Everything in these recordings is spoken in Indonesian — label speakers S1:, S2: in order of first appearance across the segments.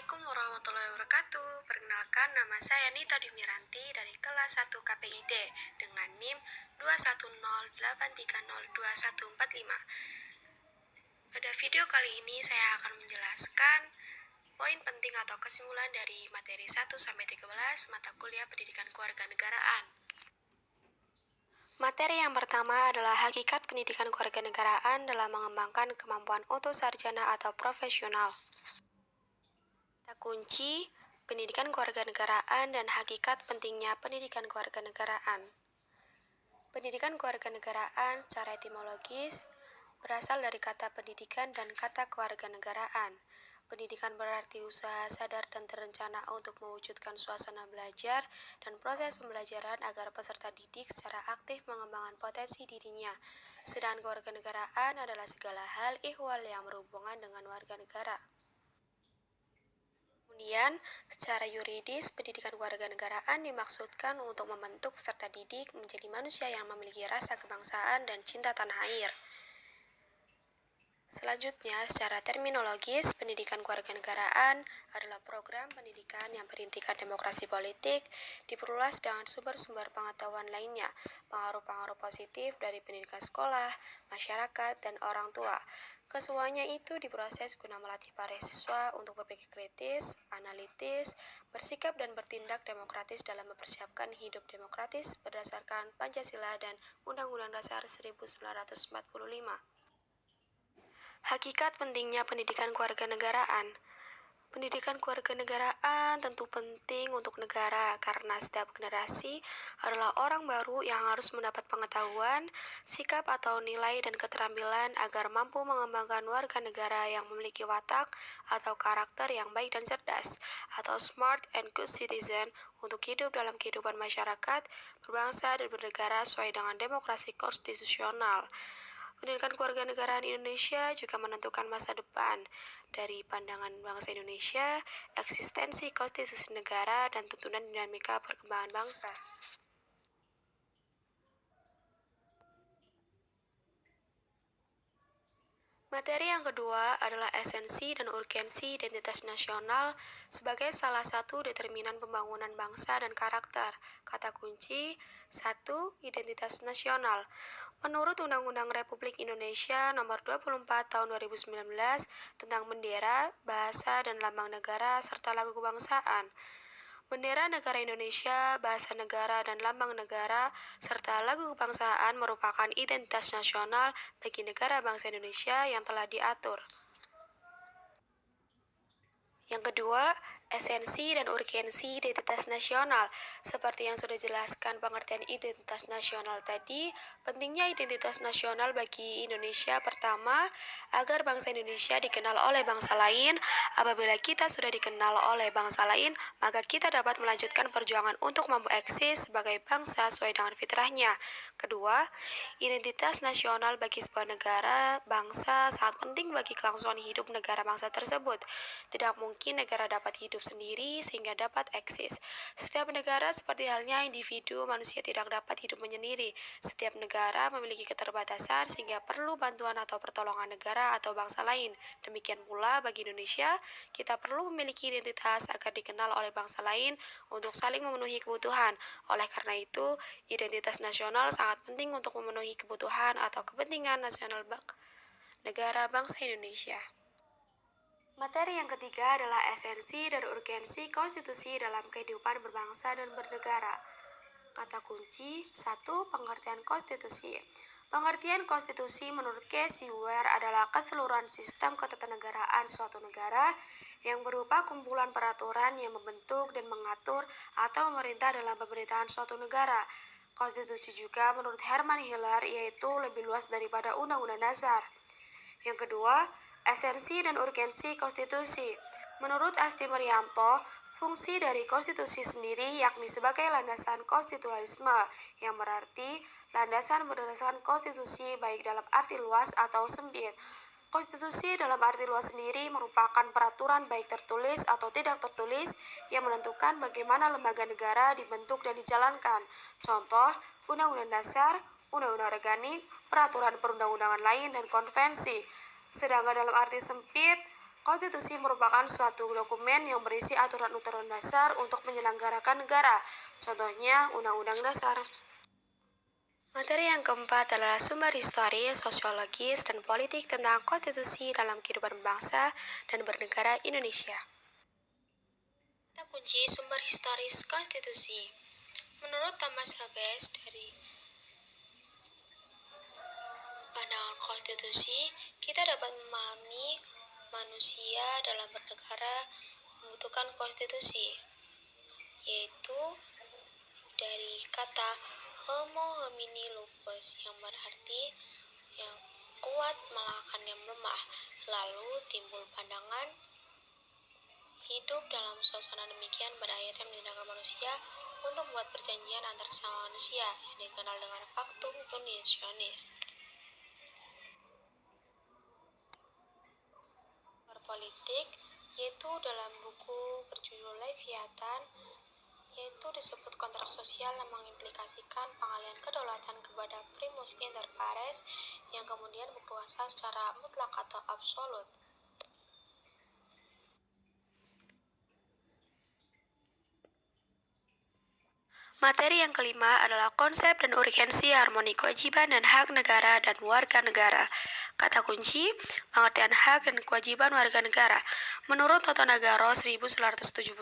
S1: Assalamualaikum warahmatullahi wabarakatuh. Perkenalkan, nama saya Nita Dumiranti dari kelas 1 KPID dengan NIM 21083021145. Pada video kali ini saya akan menjelaskan poin penting atau kesimpulan dari materi 1-13 mata kuliah Pendidikan Kewarganegaraan. Materi yang pertama adalah hakikat pendidikan kewarganegaraan dalam mengembangkan kemampuan untuk sarjana atau profesional. Kata kunci, pendidikan kewarganegaraan dan hakikat pentingnya pendidikan kewarganegaraan. Pendidikan kewarganegaraan secara etimologis berasal dari kata pendidikan dan kata kewarganegaraan. Pendidikan berarti usaha sadar dan terencana untuk mewujudkan suasana belajar dan proses pembelajaran agar peserta didik secara aktif mengembangkan potensi dirinya. Sedangkan kewarganegaraan adalah segala hal ihwal yang berhubungan dengan warga negara. Kemudian, secara yuridis, pendidikan kewarganegaraan dimaksudkan untuk membentuk peserta didik menjadi manusia yang memiliki rasa kebangsaan dan cinta tanah air. Selanjutnya, secara terminologis, pendidikan kewarganegaraan adalah program pendidikan yang berintikan demokrasi politik, diperluas dengan sumber-sumber pengetahuan lainnya, pengaruh-pengaruh positif dari pendidikan sekolah, masyarakat, dan orang tua. Kesemuanya itu diproses guna melatih para siswa untuk berpikir kritis, analitis, bersikap dan bertindak demokratis dalam mempersiapkan hidup demokratis berdasarkan Pancasila dan Undang-Undang Dasar 1945. Hakikat pentingnya pendidikan kewarganegaraan. Pendidikan kewarganegaraan tentu penting untuk negara karena setiap generasi adalah orang baru yang harus mendapat pengetahuan, sikap atau nilai dan keterampilan agar mampu mengembangkan warga negara yang memiliki watak atau karakter yang baik dan cerdas, atau smart and good citizen untuk hidup dalam kehidupan masyarakat, berbangsa dan bernegara sesuai dengan demokrasi konstitusional. Pendidikan kewarganegaraan Indonesia juga menentukan masa depan dari pandangan bangsa Indonesia, eksistensi konstitusi negara, dan tuntunan dinamika perkembangan bangsa. Materi yang kedua adalah esensi dan urgensi identitas nasional sebagai salah satu determinan pembangunan bangsa dan karakter. Kata kunci 1. Identitas nasional. Menurut Undang-Undang Republik Indonesia Nomor 24 Tahun 2019 tentang bendera, bahasa, dan lambang negara serta lagu kebangsaan, bendera negara Indonesia, bahasa negara, dan lambang negara, serta lagu kebangsaan merupakan identitas nasional bagi negara bangsa Indonesia yang telah diatur. Yang kedua, esensi dan urgensi identitas nasional. Seperti yang sudah dijelaskan pengertian identitas nasional tadi, pentingnya identitas nasional bagi Indonesia pertama, agar bangsa Indonesia dikenal oleh bangsa lain. Apabila kita sudah dikenal oleh bangsa lain, maka kita dapat melanjutkan perjuangan untuk mampu eksis sebagai bangsa sesuai dengan fitrahnya. Kedua, identitas nasional bagi sebuah negara, bangsa sangat penting bagi kelangsungan hidup negara bangsa tersebut. Tidak mungkin negara dapat hidup sendiri sehingga dapat eksis. Setiap negara seperti halnya individu, manusia tidak dapat hidup menyendiri. Setiap negara memiliki keterbatasan sehingga perlu bantuan atau pertolongan negara atau bangsa lain. Demikian pula bagi Indonesia, kita perlu memiliki identitas agar dikenal oleh bangsa lain untuk saling memenuhi kebutuhan. Oleh karena itu, identitas nasional sangat penting untuk memenuhi kebutuhan atau kepentingan nasional negara bangsa Indonesia. Materi yang ketiga adalah esensi dan urgensi konstitusi dalam kehidupan berbangsa dan bernegara. Kata kunci 1. Pengertian konstitusi. Pengertian konstitusi menurut Casey Ware adalah keseluruhan sistem ketatanegaraan suatu negara yang berupa kumpulan peraturan yang membentuk dan mengatur atau memerintah dalam pemerintahan suatu negara. Konstitusi juga menurut Herman Hiller yaitu lebih luas daripada Undang-Undang Dasar. Yang kedua, esensi dan urgensi konstitusi. Menurut Asti Merianto, fungsi dari konstitusi sendiri yakni sebagai landasan konstitusionalisme, yang berarti landasan berdasarkan konstitusi baik dalam arti luas atau sempit. Konstitusi dalam arti luas sendiri merupakan peraturan baik tertulis atau tidak tertulis yang menentukan bagaimana lembaga negara dibentuk dan dijalankan. Contoh, Undang-Undang Dasar, Undang-Undang Organik, peraturan perundang-undangan lain, dan konvensi. Sedangkan dalam arti sempit, Konstitusi merupakan suatu dokumen yang berisi aturan-aturan dasar untuk menyelenggarakan negara. Contohnya, Undang-Undang Dasar. Materi yang keempat adalah sumber historis, sosiologis, dan politik tentang konstitusi dalam kehidupan bangsa dan bernegara Indonesia. Kata kunci sumber historis konstitusi. Menurut Thomas Hobbes, dari pandangan konstitusi, kita dapat memahami manusia dalam bernegara membutuhkan konstitusi, yaitu dari kata homo homini lupus yang berarti yang kuat mengalahkan yang lemah. Lalu timbul pandangan hidup dalam suasana demikian pada akhirnya menjadikan manusia untuk membuat perjanjian antar sesama manusia yang dikenal dengan Pactum Unionis. Politik, yaitu dalam buku berjudul Leviathan, yaitu disebut kontrak sosial yang mengimplikasikan pengalihan kedaulatan kepada primus inter pares yang kemudian berkuasa secara mutlak atau absolut. Materi yang kelima adalah konsep dan urgensi harmoni kewajiban dan hak negara dan warga negara. Kata kunci, pengertian hak dan kewajiban warga negara. Menurut Toto Nagaro 1975,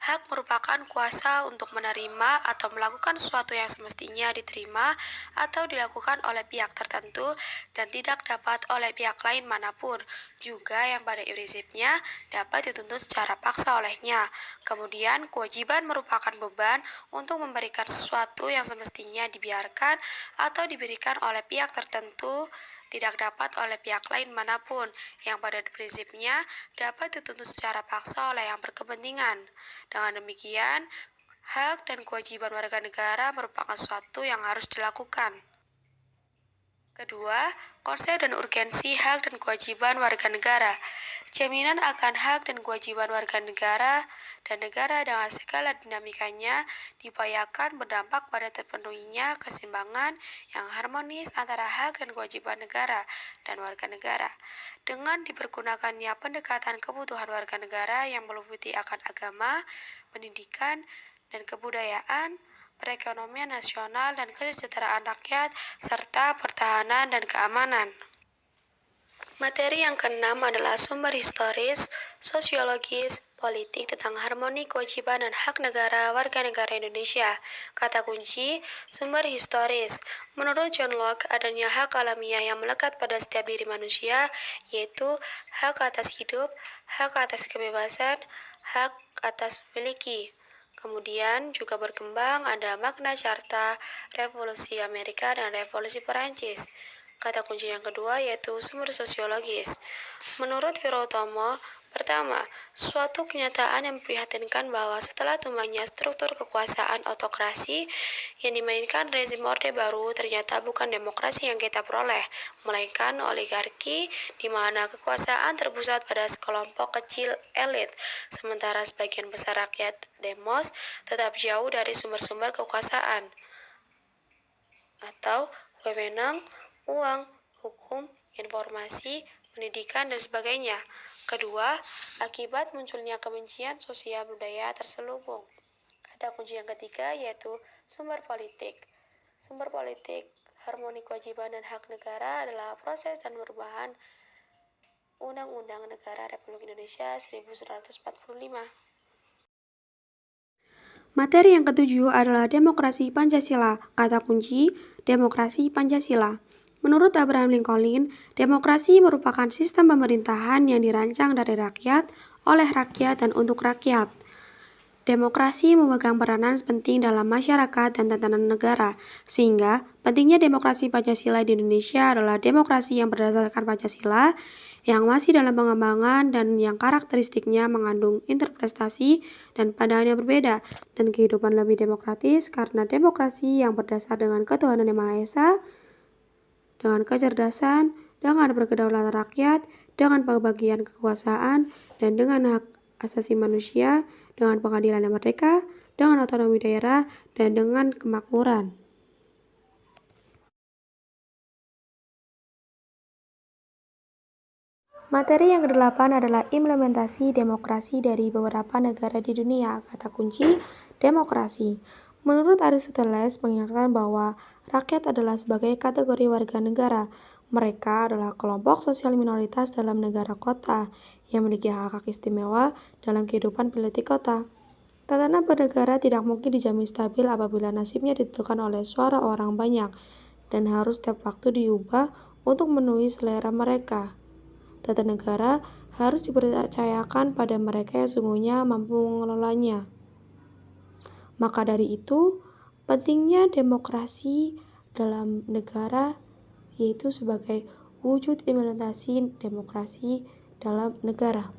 S1: hak merupakan kuasa untuk menerima atau melakukan sesuatu yang semestinya diterima atau dilakukan oleh pihak tertentu dan tidak dapat oleh pihak lain manapun, juga yang pada prinsipnya dapat dituntut secara paksa olehnya. Kemudian, kewajiban merupakan beban untuk memberikan sesuatu yang semestinya dibiarkan atau diberikan oleh pihak tertentu tidak dapat oleh pihak lain manapun, yang pada prinsipnya dapat dituntut secara paksa oleh yang berkepentingan. Dengan demikian, hak dan kewajiban warga negara merupakan sesuatu yang harus dilakukan. Kedua, konsep dan urgensi hak dan kewajiban warga negara. Jaminan akan hak dan kewajiban warga negara dan negara dengan segala dinamikanya diupayakan berdampak pada terpenuhinya keseimbangan yang harmonis antara hak dan kewajiban negara dan warga negara. Dengan dipergunakannya pendekatan kebutuhan warga negara yang meliputi akan agama, pendidikan, dan kebudayaan, perekonomian nasional dan kesejahteraan rakyat, serta pertahanan dan keamanan. Materi yang keenam adalah sumber historis, sosiologis, politik tentang harmoni kewajiban dan hak negara warga negara Indonesia. Kata kunci, sumber historis. Menurut John Locke, adanya hak alamiah yang melekat pada setiap diri manusia, yaitu hak atas hidup, hak atas kebebasan, hak atas memiliki. Kemudian juga berkembang ada makna Carta Revolusi Amerika dan Revolusi Perancis. Kata kunci yang kedua yaitu sumber sosiologis. Menurut Wirotomo, pertama, suatu kenyataan yang memprihatinkan bahwa setelah tumbangnya struktur kekuasaan autokrasi yang dimainkan rezim Orde Baru ternyata bukan demokrasi yang kita peroleh, melainkan oligarki di mana kekuasaan terpusat pada sekelompok kecil elit, sementara sebagian besar rakyat demos tetap jauh dari sumber-sumber kekuasaan atau wewenang, uang, hukum, informasi, pendidikan, dan sebagainya. Kedua, akibat munculnya kebencian sosial budaya terselubung. Kata kunci yang ketiga yaitu sumber politik. Sumber politik, harmoni kewajiban dan hak negara adalah proses dan perubahan Undang-Undang Negara Republik Indonesia 1945. Materi yang ketujuh adalah demokrasi Pancasila. Kata kunci, demokrasi Pancasila. Menurut Abraham Lincoln, demokrasi merupakan sistem pemerintahan yang dirancang dari rakyat, oleh rakyat, dan untuk rakyat. Demokrasi memegang peranan penting dalam masyarakat dan tatanan negara, sehingga pentingnya demokrasi Pancasila di Indonesia adalah demokrasi yang berdasarkan Pancasila, yang masih dalam pengembangan dan yang karakteristiknya mengandung interpretasi dan pandangan yang berbeda, dan kehidupan lebih demokratis karena demokrasi yang berdasar dengan ketuhanan yang Maha Esa, dengan kecerdasan, dengan berkedaulatan rakyat, dengan pembagian kekuasaan, dan dengan hak asasi manusia, dengan pengadilan yang merdeka, dengan otonomi daerah, dan dengan kemakmuran. Materi yang kedelapan adalah implementasi demokrasi dari beberapa negara di dunia. Kata kunci, demokrasi. Menurut Aristoteles mengingatkan bahwa rakyat adalah sebagai kategori warga negara. Mereka adalah kelompok sosial minoritas dalam negara kota yang memiliki hak-hak istimewa dalam kehidupan politik kota. Tatanan bernegara tidak mungkin dijamin stabil apabila nasibnya ditentukan oleh suara orang banyak dan harus setiap waktu diubah untuk memenuhi selera mereka. Tata negara harus dipercayakan pada mereka yang sungguhnya mampu mengelolanya. Maka dari itu, pentingnya demokrasi dalam negara yaitu sebagai wujud implementasi demokrasi dalam negara.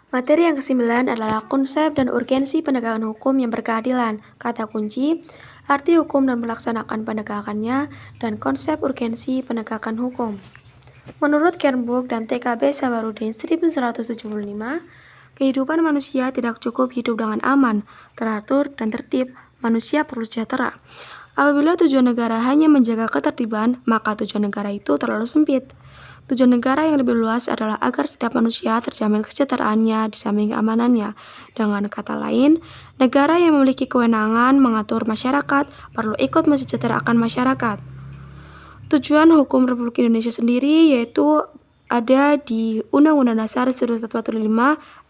S1: Materi yang ke-9 adalah konsep dan urgensi penegakan hukum yang berkeadilan. Kata kunci, arti hukum dan melaksanakan penegakannya, dan konsep urgensi penegakan hukum. Menurut Kernbuk dan TKB Sabarudin 1975, kehidupan manusia tidak cukup hidup dengan aman, teratur, dan tertib. Manusia perlu sejahtera. Apabila tujuan negara hanya menjaga ketertiban, maka tujuan negara itu terlalu sempit. Tujuan negara yang lebih luas adalah agar setiap manusia terjamin kesejahteraannya di samping keamanannya. Dengan kata lain, negara yang memiliki kewenangan mengatur masyarakat perlu ikut mensejahterakan masyarakat. Tujuan hukum Republik Indonesia sendiri yaitu ada di Undang-Undang Dasar 1945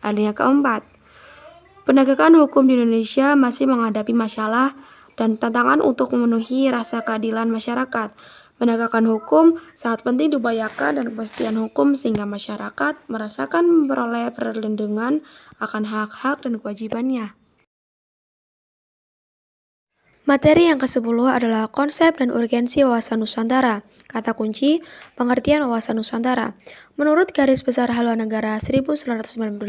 S1: alinea keempat. Penegakan hukum di Indonesia masih menghadapi masalah dan tantangan untuk memenuhi rasa keadilan masyarakat. Penegakan hukum sangat penting diupayakan dan kepastian hukum sehingga masyarakat merasakan memperoleh perlindungan akan hak-hak dan kewajibannya. Materi yang ke-10 adalah konsep dan urgensi wawasan Nusantara. Kata kunci, pengertian wawasan Nusantara. Menurut Garis Besar Haluan Negara 1998,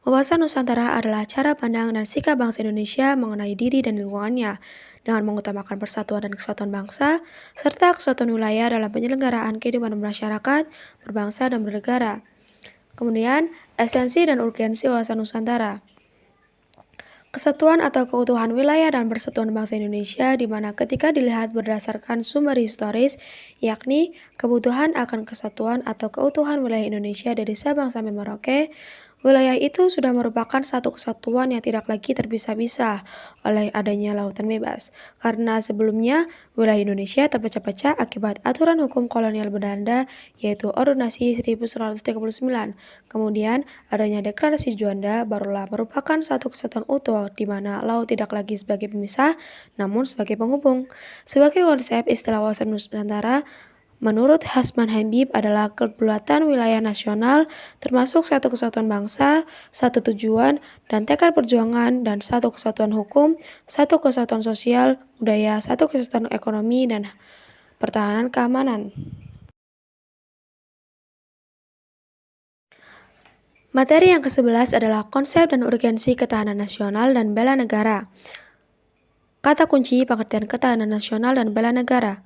S1: wawasan Nusantara adalah cara pandang dan sikap bangsa Indonesia mengenai diri dan lingkungannya, dengan mengutamakan persatuan dan kesatuan bangsa, serta kesatuan wilayah dalam penyelenggaraan kehidupan masyarakat, berbangsa, dan bernegara. Kemudian, esensi dan urgensi wawasan Nusantara. Kesatuan atau keutuhan wilayah dan persatuan bangsa Indonesia di mana ketika dilihat berdasarkan sumber historis, yakni kebutuhan akan kesatuan atau keutuhan wilayah Indonesia dari Sabang sampai Merauke, wilayah itu sudah merupakan satu kesatuan yang tidak lagi terpisah-pisah oleh adanya lautan bebas. Karena sebelumnya, wilayah Indonesia terpecah-pecah akibat aturan hukum kolonial Belanda, yaitu Ordonansi 1939. Kemudian, adanya deklarasi Juanda barulah merupakan satu kesatuan utuh di mana laut tidak lagi sebagai pemisah, namun sebagai penghubung. Sebagai konsep istilah wawasan Nusantara, menurut Hasman Habib adalah kedaulatan wilayah nasional termasuk satu kesatuan bangsa, satu tujuan dan tekad perjuangan dan satu kesatuan hukum, satu kesatuan sosial, budaya, satu kesatuan ekonomi dan pertahanan keamanan. Materi yang ke-11 adalah konsep dan urgensi ketahanan nasional dan bela negara. Kata kunci pengertian ketahanan nasional dan bela negara.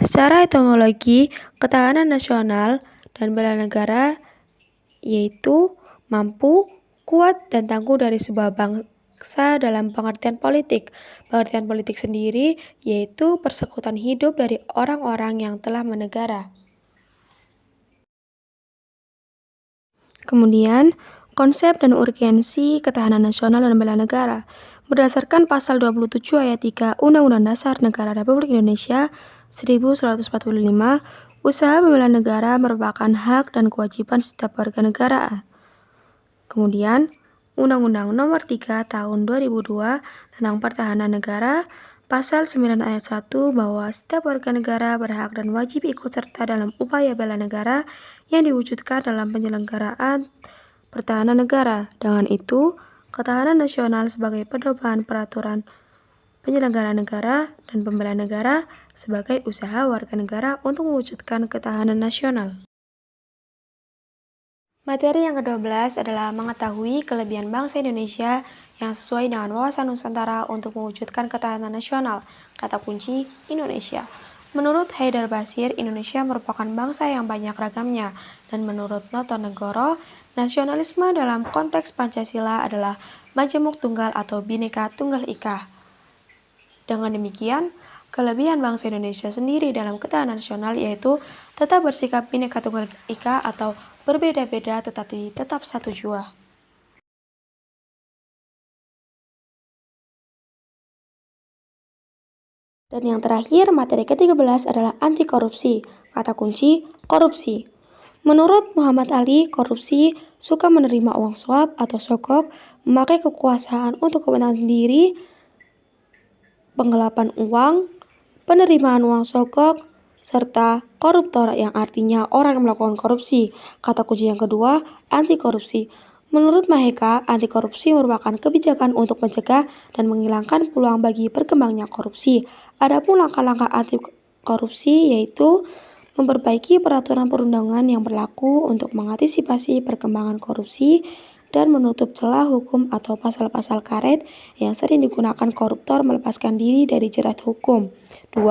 S1: Secara etimologi, ketahanan nasional dan bela negara yaitu mampu, kuat, dan tangguh dari sebuah bangsa dalam pengertian politik. Pengertian politik sendiri yaitu persekutuan hidup dari orang-orang yang telah menegara. Kemudian, konsep dan urgensi ketahanan nasional dan bela negara. Berdasarkan pasal 27 ayat 3 Undang-Undang Dasar Negara Republik Indonesia 1945, usaha membela negara merupakan hak dan kewajiban setiap warga negara. Kemudian, Undang-Undang Nomor 3 Tahun 2002 tentang Pertahanan Negara, Pasal 9 ayat 1 bahwa setiap warga negara berhak dan wajib ikut serta dalam upaya bela negara yang diwujudkan dalam penyelenggaraan pertahanan negara. Dengan itu, ketahanan nasional sebagai pedoman peraturan penyelenggara negara dan pembela negara sebagai usaha warga negara untuk mewujudkan ketahanan nasional. Materi yang ke-12 adalah mengetahui kelebihan bangsa Indonesia yang sesuai dengan wawasan Nusantara untuk mewujudkan ketahanan nasional. Kata kunci, Indonesia. Menurut Haidar Basir, Indonesia merupakan bangsa yang banyak ragamnya, dan menurut Notonegoro, nasionalisme dalam konteks Pancasila adalah majemuk tunggal atau Bhinneka Tunggal Ika. Dengan demikian, Kelebihan bangsa Indonesia sendiri dalam ketahanan nasional yaitu tetap bersikap Bhinneka Tunggal Ika atau berbeda-beda tetapi tetap satu jua. Dan yang terakhir, materi ke-13 adalah anti korupsi. Kata kunci, korupsi. Menurut Muhammad Ali, korupsi suka menerima uang suap atau sogok, memakai kekuasaan untuk kepentingan sendiri, penggelapan uang, penerimaan uang sogok, serta koruptor yang artinya orang yang melakukan korupsi. Kata kunci yang kedua, anti korupsi. Menurut Maheka, anti korupsi merupakan kebijakan untuk mencegah dan menghilangkan peluang bagi berkembangnya korupsi. Adapun langkah-langkah anti korupsi yaitu memperbaiki peraturan perundangan yang berlaku untuk mengantisipasi perkembangan korupsi dan menutup celah hukum atau pasal-pasal karet yang sering digunakan koruptor melepaskan diri dari jerat hukum. 2.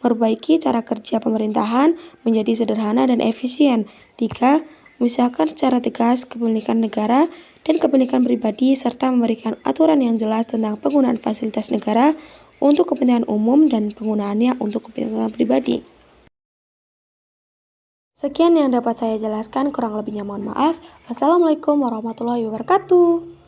S1: Memperbaiki cara kerja pemerintahan menjadi sederhana dan efisien. 3. Memisahkan secara tegas kepemilikan negara dan kepemilikan pribadi serta memberikan aturan yang jelas tentang penggunaan fasilitas negara untuk kepentingan umum dan penggunaannya untuk kepentingan pribadi. Sekian yang dapat saya jelaskan, kurang lebihnya mohon maaf. Wassalamualaikum warahmatullahi wabarakatuh.